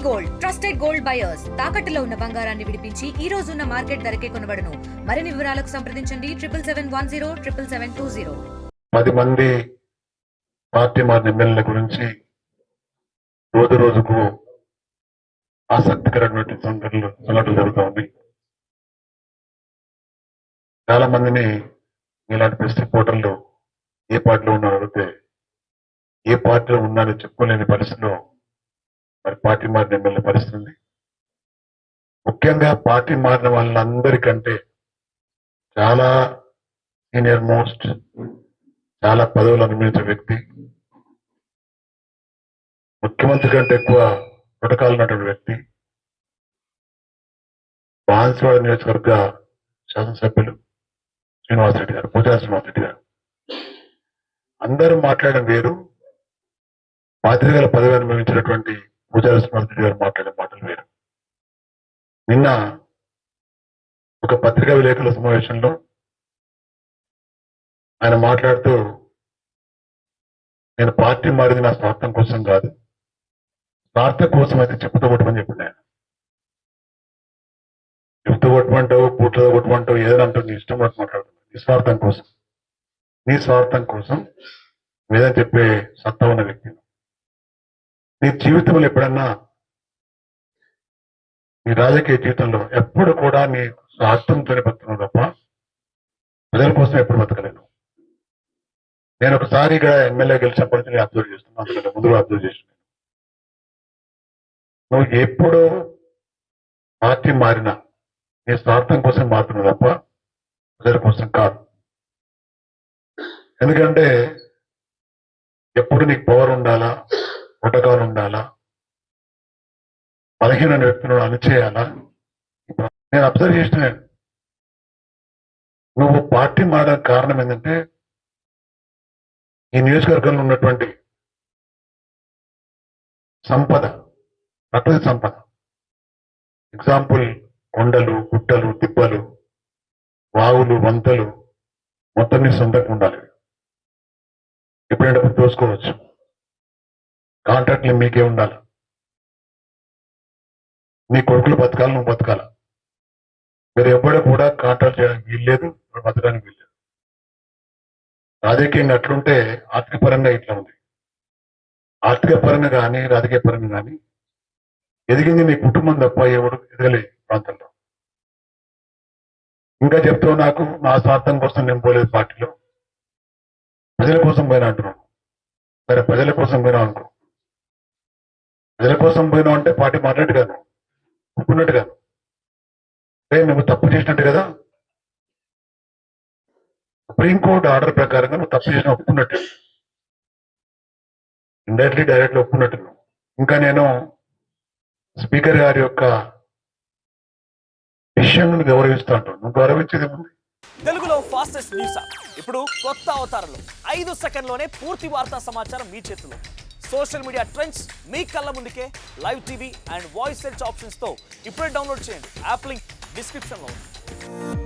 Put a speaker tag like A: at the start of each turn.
A: Gold trusted gold buyers తాకట్టులో ఉన్న బంగారాన్ని విడిపించి ఈ రోజు ఉన్న మార్కెట్ ధరకే కొనబడును. మరిన్ని వివరాలకు సంప్రదించండి 7771077720.
B: 10 మంది పార్టీ మారిన ఎమ్మెల్యేల గురించి రోజు రోజుకు ఆసక్తికరమైనటువంటి సంఘటనలు జరుగుతూ ఉన్నాయి. చాలా మందిని ఇలాంటి ప్రెస్ రిపోర్టర్లు ఏ పార్టీలో ఉన్నారో అడిగితే ఏ పార్టీలో ఉన్నారని చెప్పుకోలేని పరిస్థితిలో మరి పార్టీ మారిన ఎమ్మెల్యే పరిస్థితి ఉంది. ముఖ్యంగా పార్టీ మారిన వాళ్ళందరికంటే చాలా సీనియర్ మోస్ట్ చాలా పదవులు అనుభవించే వ్యక్తి, ముఖ్యమంత్రి కంటే ఎక్కువ ప్రోటోకాల్ ఉన్నటువంటి వ్యక్తి, బాన్స్వాడ నియోజకవర్గ శాసనసభ్యులు శ్రీనివాసరెడ్డి గారు, పూజా శ్రీనివాసరెడ్డి గారు. అందరూ మాట్లాడడం వేరు, పాత్రికల పదవి అనుభవించినటువంటి పూజా శ్రీనివాసరెడ్డి గారు మాట్లాడే మాటలు వేరు. నిన్న ఒక పత్రికా విలేకరుల సమావేశంలో ఆయన మాట్లాడుతూ, నేను పార్టీ మారింది నా స్వార్థం కోసం కాదు, స్వార్థం కోసం అయితే చెప్పుతో కొట్టమని చెప్పింది ఆయన. చెప్పుతో కొట్టమంటావు, పూటతో కొట్టమంటావు, ఏదైనా అంటావు, నీ ఇష్టం పట్టి మాట్లాడుతున్నావు. నీ స్వార్థం కోసం, నీ స్వార్థం కోసం ఏదైనా చెప్పే సత్తా ఉన్న వ్యక్తి. నీ జీవితంలో ఎప్పుడన్నా, నీ రాజకీయ జీవితంలో ఎప్పుడు కూడా నీ స్వార్థంతోనే బతుకున్నావు తప్ప ప్రజల కోసం ఎప్పుడు బతకలేను. నేను ఒకసారి ఇక్కడ ఎమ్మెల్యే గెలిచినప్పటి నుంచి అబ్జర్వ్ చేస్తున్నాను, అందుకంటే ముందుగా అబ్జర్వ్ చేస్తున్నాను. నువ్వు ఎప్పుడు పార్టీ మారినా నీ స్వార్థం కోసం మారుతున్నావు తప్ప ప్రజల కోసం కాదు. ఎందుకంటే ఎప్పుడు నీకు పవర్ ఉండాలా, ప్రోటోకాల్ ఉండాలా, బలహీన వ్యక్తులను అణిచేయాలా. నేను అబ్జర్వ్ చేసిన, నువ్వు పార్టీ మారడానికి కారణం ఏంటంటే ఈ నియోజకవర్గంలో ఉన్నటువంటి సంపద, ప్రకృతి సంపద, ఎగ్జాంపుల్ కొండలు, గుట్టలు, దిబ్బలు, వాగులు, వంతలు మొత్తం నీ సొంతంగా ఉండాలి. ఎప్పుడైనా దోసుకోవచ్చు. కాంట్రాక్ట్లు మీకే ఉండాలి. నీ కొడుకులు బతకాలి, నువ్వు బతకాల. మీరు ఎప్పుడూ కూడా కాంట్రాక్ట్ చేయడానికి వీల్లేదు, బతకడానికి వీల్లేదు. రాజకీయంగా అట్లుంటే ఆర్థిక పరంగా ఇట్లా ఉంది. ఆర్థిక పరంగా కానీ రాజకీయ పరంగా కానీ ఎదిగింది నీ కుటుంబం తప్ప ఎవడు ఎదగలేదు ప్రాంతంలో. ఇంకా చెప్తావు నాకు నా స్వార్థం కోసం నేను పోలేదు పార్టీలో, ప్రజల కోసం పోయినా అంటున్నాను. సరే, ప్రజల కోసం పోయినా అనుకో. ప్రజల కోసం పోయినా అంటే పార్టీ మారినట్టు కాదు, ఒప్పుకున్నట్టు కాదు. నువ్వు తప్పు చేసినట్టు కదా. సుప్రీంకోర్టు ఆర్డర్ ప్రకారంగా నువ్వు తప్పు చేసిన ఒప్పుకున్నట్టు, ఇండైరెక్ట్లీ డైరెక్ట్లీ ఒప్పుకున్నట్టు. ఇంకా నేను స్పీకర్ గారి యొక్క విషయం గౌరవిస్తూ అంటాను. నువ్వు గౌరవించేది ఉంది.
C: తెలుగులో ఫాస్టెస్ట్ న్యూస్ ఇప్పుడు కొత్త అవతారంలో 5 సెకండ్లోనే పూర్తి వార్తా సమాచారం మీ చేతిలో. సోషల్ మీడియా ట్రెండ్స్ మీ కళ్ళ ముందుకే live TV and voice search options తో ఇప్పుడే డౌన్లోడ్ చేయండి. యాప్ లింక్ డిస్క్రిప్షన్ లో ఉంది.